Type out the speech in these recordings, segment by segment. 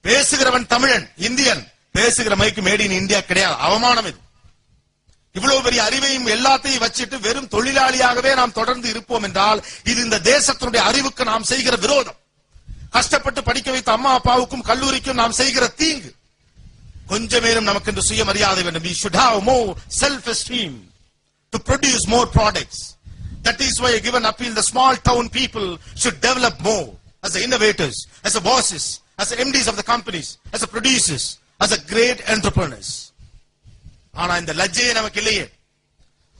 பேசுகிறவன் தமிழன், இந்தியன், பேசுகிற மைக்கு மேட் இன் இந்தியா கிடையாது. அவமானம் இது. இவ்வளவு பெரிய அறிவையும் எல்லாத்தையும் வச்சிட்டு வெறும் தொழிலாளியாகவே நாம் தொடர்ந்து இருப்போம் என்றால் இது இந்த தேசத்தினுடைய அறிவுக்கு நாம் செய்கிற விரோதம். கஷ்டப்பட்டு படிக்க வைத்த அம்மா அப்பாவுக்கும் கல்லூரிக்கும் நாம் செய்கிற தீங்கு. கொஞ்சமேலும் நமக்கு என்று சுயமரியாதை வேண்டும். We should have more self-esteem to produce more products. That is why I give an appeal. The small town people should develop more as the innovators, as the bosses, as the MDs of the companies, as the producers, as the great entrepreneurs. ஆனா இந்த லஜ்ஜையே நமக்கு இல்லையே.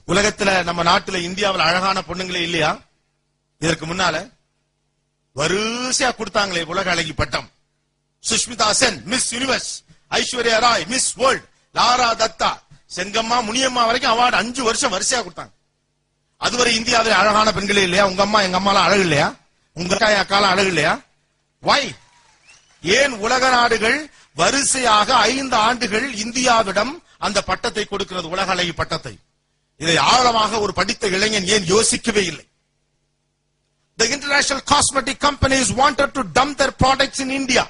உலகத்துல நம்ம நாட்டுல இந்தியாவில் அழகான பொண்ணுங்களே இல்லையா? இதற்கு முன்னால வரிசையா கொடுத்தாங்களே உலக அழகி பட்டம். Sushmita Sen miss universe, Aishwarya Rai miss world, Lara Dutta, Sengamma, Muniyamma வரைக்கும் அவார்டு 5 வருஷம் வரிசையா கொடுத்தாங்க. அதுவரை இந்தியாவில் அழகான பெண்களே இல்லையா? உங்க அம்மா எங்க அம்மாலாம் அழகு இல்லையா? உங்க அக்காலாம் அழகு இல்லையா? வை? ஏன் உலக நாடுகள் வரிசையாக 5 ஆண்டுகள் இந்தியாவிடம் அந்த பட்டத்தை கொடுக்கிறது, உலக அழகி பட்டத்தை? இதை ஆழமாக ஒரு படித்த இளைஞன் ஏன் யோசிக்கவே இல்லை? The international cosmetic companies wanted to dump their products in India.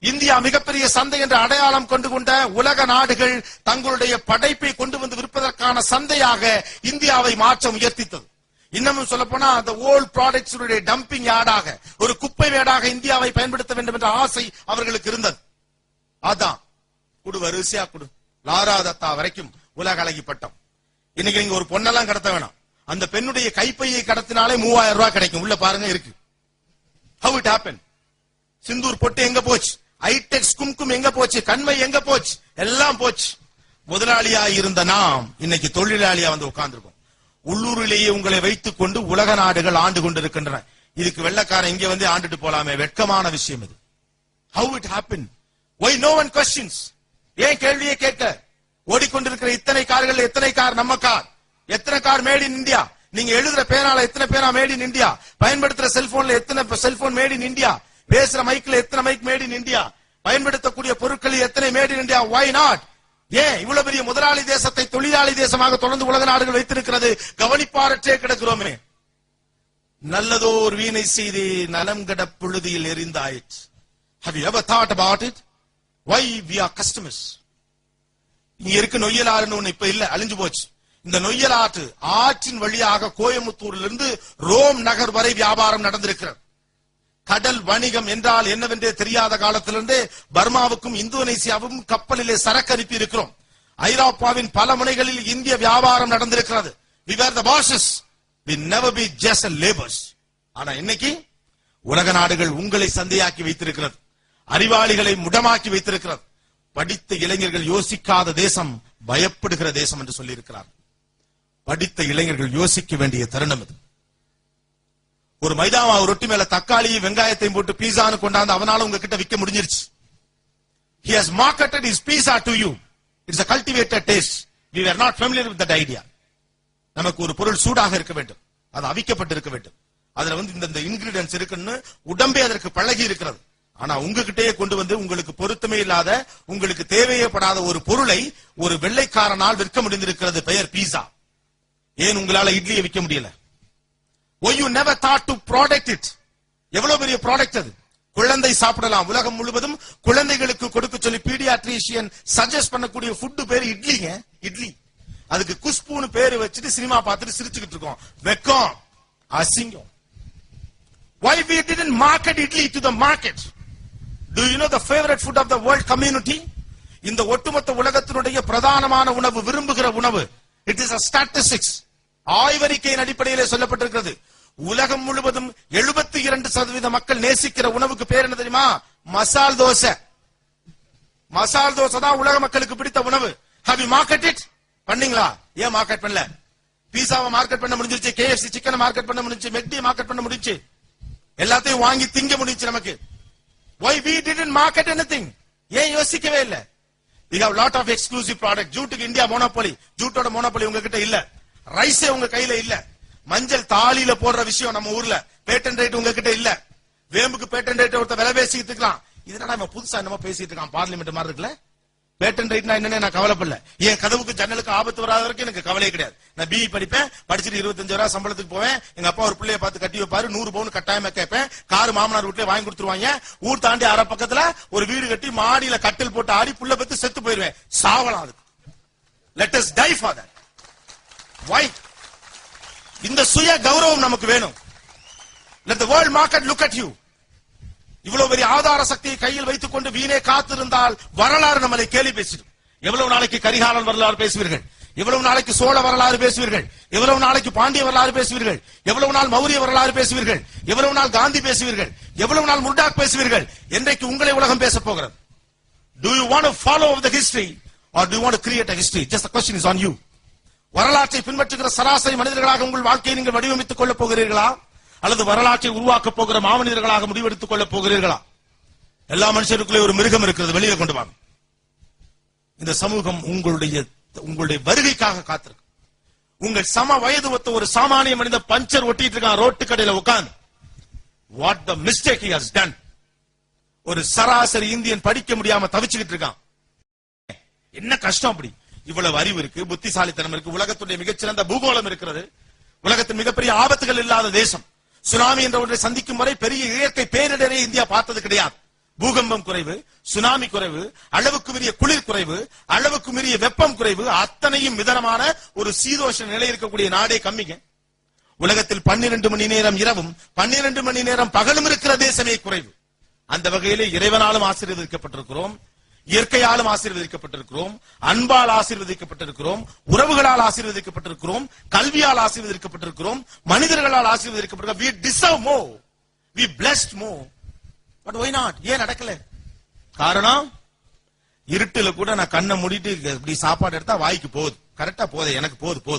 India மிகப்பெரிய சந்தை என்ற அடையாளம் கொண்டு கொண்ட உலக நாடுகள் தங்களுடைய படைப்பை கொண்டு வந்து விற்பதற்கான சந்தையாக இந்தியாவை மாற்ற முயற்சித்தது. இன்னமும் சொல்ல போனா அந்த ஓல்ட் ப்ராடக்ட்ஸ் டம்பிங் யார்டாக, ஒரு குப்பை மேடாக இந்தியாவை பயன்படுத்த வேண்டும் என்ற ஆசை அவர்களுக்கு இருந்தது. அதான் குடு, வரிசையா குடு. லாரா தத்தா வரைக்கும் உலக அழகி பட்டம். இன்னைக்கு நீங்க ஒரு பொண்ணெல்லாம் கடத்த வேணாம், அந்த பெண்ணுடைய கைப்பையை கடத்தினாலே 3000 ரூபாய் கிடைக்கும். உள்ள பாருங்க இருக்கு. How it happened? சிந்தூர் பொட்டு எங்க போச்சு? ஐடெக்ஸ் கும்கும் எங்க போச்சு? கண்மை எங்க போச்சு? எல்லாம் போச்சு. முதலாளியா இருந்த நாம் இன்னைக்கு தொழிலாளியா வந்து உட்கார்ந்துருக்கோம். உள்ளூரிலேயே உங்களை வைத்துக் கொண்டு உலக நாடுகள் ஆண்டு கொண்டிருக்கின்றன. இதுக்கு வெள்ளக்காரன் இங்க வந்து ஆண்டுட்டு போலாமே, வெட்கமான விஷயம் இது. How it happened? Why no one questions? ஏன் கேள்வியே கேட்க? ஓடிக்கொண்டிருக்கிற இத்தனை கார்கள், எத்தனை கார் நம்ம கார்? எத்தனை கார் மேட் இன் இந்தியா? நீங்க எழுதுற பேனால எத்தனை பேனா மேட் இன் இந்தியா? பயன்படுத்துற செல்போன்ல எத்தனை செல்போன் மேட் இன் இந்தியா? பேசுற மைக்ல எத்தனை மைக் மேட் இன் இந்தியா? பயன்படுத்தக்கூடிய பொருட்கள் எத்தனை made in India? Why not? ஏன் இவ்வளவு பெரிய முதலாளி தேசத்தை தொழிலாளி தேசமாக தொடர்ந்து உலக நாடுகள் வைத்திருக்கிறது? கவனிப்பாரற்றே கிடக்கிறோமே. நல்லதோர் வீணை செய்து நலம் கட புழுதியில் எரிந்தாயிற்று. Have you ever thought about it? Why we are customers? இங்க இருக்கு நொய்யலாறுன்னு ஒண்ணு இப்ப இல்ல, அழிஞ்சு போச்சு. இந்த நொய்யல் ஆற்றின் வழியாக கோயம்புத்தூரில் இருந்து ரோம் நகர் வரை வியாபாரம் நடந்திருக்கிறது. கடல் வணிகம் என்றால் என்னவென்றே தெரியாத காலத்திலிருந்தே பர்மாவுக்கும் இந்தோனேசியாவுக்கும் கப்பலிலே சரக்கு அனுப்பி இருக்கிறோம். ஐரோப்பாவின் பல முனைகளில் இந்திய வியாபாரம் நடந்திருக்கிறது. We were the bosses. We never be just laborers. ஆனா இன்னைக்கு உலக நாடுகள் உங்களை சந்தையாக்கி வைத்திருக்கிறது, அறிவாளிகளை முடமாக்கி வைத்திருக்கிறது. படித்த இளைஞர்கள் யோசிக்காத தேசம் பயப்படுகிற தேசம் என்று சொல்லி இருக்கிறார். படித்த இளைஞர்கள் யோசிக்க வேண்டிய தருணம் இது. ஒரு மைதாமாவு ரொட்டி மேல தக்காளியும் வெங்காயத்தையும் போட்டு பீஸான்னு கொண்டாந்து அவனால உங்ககிட்ட விற்க முடிஞ்சிருச்சு. He has marketed his pizza to you. It's a cultivated taste. We were not familiar with that idea. நமக்கு ஒரு பொருள் சூடாக இருக்க வேண்டும், அது அவிக்கப்பட்டு இருக்க வேண்டும், அதுல இந்த இன்கிரிடியன்ஸ் இருக்குன்னு உடம்பே அதற்கு பழகி இருக்கிறது. ஆனா உங்ககிட்டயே கொண்டு வந்து உங்களுக்கு பொருத்தமே இல்லாத, உங்களுக்கு தேவையப்படாத ஒரு பொருளை ஒரு வெள்ளைக்காரனால் விற்க முடிந்திருக்கிறது. பெயர் பீஸா. ஏன் உங்களால இட்லியை விற்க முடியல? Why you never thought to product it? எவ்வளவு பெரிய ப்ராடக்ட் அது. குழந்தை சாப்பிடலாம். உலகம் முழுவதும் குழந்தைகளுக்கு கொடுக்க சொல்லி பீடியாட்ரிஷியன் சஜஸ்ட் பண்ணக்கூடிய ஃபுட் பேரு இட்லிங்க. இட்லி. அதுக்கு குஷ்புன்னு பேரு வச்சுட்டு சினிமா பார்த்துட்டு சிரிச்சுக்கிட்டு இருக்கோம். வெக்கம், அசிங்கம். Why we didn't market idli to the market? Do you know the favorite food of the world community? இந்த ஒட்டுமொத்த உலகத்தினுடைய பிரதானமான உணவு, விரும்புகிற உணவு. It is a statistics. ஆய்வறிக்கையின் அடிப்படையிலே சொல்லப்பட்டிருக்கிறது. உலகம் முழுவதும் 72% மக்கள் நேசிக்கிற உணவுக்கு பேர் என்ன தெரியுமா? மசால் தோசை. மசால் தோசை தான் உலக மக்களுக்கு பிடித்த உணவு. Have you market it? பண்ணீங்களா? ஏன் மார்க்கெட் பண்ணல? பீஸாவை மார்க்கெட் பண்ண முடிஞ்சிருச்சு, KFC சிக்கனை மார்க்கெட் பண்ண முடிஞ்சிருச்சு, மெக்டி மார்க்கெட் பண்ண முடிஞ்சிருச்சு, எல்லாத்தையும் வாங்கி திங்க முடிஞ்சிருச்சு நமக்கு. Why we didn't market anything? ஏன் யோசிக்கவே இல்ல? We have lot of exclusive product. ஜூட்டுக்கு இந்தியா மோனோபோலி. ஜூட்டோட மோனோபோலி உங்ககிட்ட இல்ல. ரைஸே உங்க கையில இல்ல. மஞ்சள் தாலியில போடுற விஷயம் நம்ம ஊர்ல பேட்டன் ரேட் உங்ககிட்ட இல்ல. வேம்புக்கு பேட்டன் ரேட் ஒருத்த விலை பேசிட்டு இருக்கான். இதனால நம்ம புதுசா என்னமோ பேசிட்டு இருக்கான், பார்லிமெண்ட் மாதிரி இருக்குல்ல. பேட்டன் ரைட்னா என்னன்னு நான் கவலைப்படல. என் கதவுக்கு ஜன்னலுக்கு ஆபத்து வராத வரைக்கும் எனக்கு கவலையே கிடையாது. நான் பிஇ படிப்பேன், படிச்சுட்டு 25,000 சம்பளத்துக்கு போவேன். எங்க அப்பா ஒரு பிள்ளைய பார்த்து கட்டி வைப்பாரு, 100 பவுன் கட்டாயமா கேட்பேன். கார் மாமனார் வீட்டுல வாங்கி கொடுத்துருவாங்க. ஊர் தாண்டி அரை பக்கத்துல ஒரு வீடு கட்டி மாடியில கட்டில் போட்டு ஆடி புள்ள பத்து செத்து போயிருவேன். சாவலாம் அதுக்கு. Let us die for that. Why? இந்த சுய கௌரவம் நமக்கு வேணும். Let the world market look at you. இவ்வளவு பெரிய ஆதார சக்தியை கையில் வைத்துக் கொண்டு வீணே காத்திருந்தால் வரலாறு நம்மளை கேலி பேசிடும். எவ்வளவு நாளைக்கு கரிகாலன் வரலாறு பேசுவீர்கள்? எவ்வளவு நாளைக்கு சோழ வரலாறு பேசுவீர்கள்? எவ்வளவு நாளைக்கு பாண்டிய வரலாறு பேசுவீர்கள்? எவ்வளவு நாள் மௌரிய வரலாறு பேசுவீர்கள்? எவ்வளவு நாள் காந்தி பேசுவீர்கள்? எவ்வளவு நாள் முர்டாக் பேசுவீர்கள்? என்றைக்கு உங்களை உலகம் பேச போகிறது? Do you want to follow the history or do you want to create a history? Just the question is on you. வரலாற்றை பின்பற்றுகிற சராசரி மனிதர்களாக உங்கள் வாழ்க்கையை நீங்கள் வடிவமைத்துக் கொள்ளப் போகிறீர்களா, அல்லது வரலாற்றை உருவாக்கப் போகிற மாமனிதர்களாக முடிவெடுத்துக் கொள்ளப் போகிறீர்களா? எல்லா மனுஷருக்குள்ளே ஒரு மிருகம் இருக்கிறது, வெளியே கொண்டு வாங்க. இந்த சமூகம் உங்களுடைய வருகைக்காக காத்திருக்கு. உங்கள் சம வயது ஒத்த ஒரு சாமானிய மனித பஞ்சர் ஒட்டிட்டு இருக்கான் ரோட்டு கடையில உட்கார்ந்து. What the mistake he has done. ஒரு சராசரி இந்தியன் படிக்க முடியாம தவிச்சுக்கிட்டு இருக்கான். என்ன கஷ்டம் அப்படி? இவ்வளவு அறிவு இருக்கு, புத்திசாலித்தனம் இருக்கு, உலகத்துடைய மிகச்சிறந்த பூகோளம் இருக்கிறது, உலகத்தின் மிகப்பெரிய ஆபத்துகள் இல்லாத தேசம். சுனாமி என்ற ஒன்றை சந்திக்கும் வரை பெரிய இயற்கை பேரிடரை இந்தியா பார்த்தது கிடையாது. பூகம்பம் குறைவு, சுனாமி குறைவு, அளவுக்கு மீறிய குளிர் குறைவு, அளவுக்கு மீறிய வெப்பம் குறைவு, அத்தனையும் மிதமான ஒரு சீதோஷ நிலை இருக்கக்கூடிய நாடே கம்மிங்க. உலகத்தில் 12 மணி நேரம் இரவும் 12 மணி நேரம் பகலும் இருக்கிற தேசமே குறைவு. அந்த வகையிலே இறைவனாலும் ஆசீர்வதிக்கப்பட்டிருக்கிறோம், இயற்கையாலும் ஆசீர்வதிக்கப்பட்டிருக்கிறோம், அன்பால் ஆசீர்வதிக்கப்பட்டிருக்கிறோம், உறவுகளால் ஆசீர்வதிக்கப்பட்டிருக்கிறோம், கல்வியால் ஆசீர்வதிக்கப்பட்டிருக்கிறோம், மனிதர்களால் ஆசீர்வதிக்கப்பட்டிருக்கிறோம். We deserve more. We blessed more. But why not? ஏன் நடக்கல? காரணம், இருட்டுல கூட நான் கண்ணை மூடிட்டு இப்படி சாப்பாடு எடுத்தா வாய்க்கு போகுது, கரெக்டா போதே, எனக்கு போது.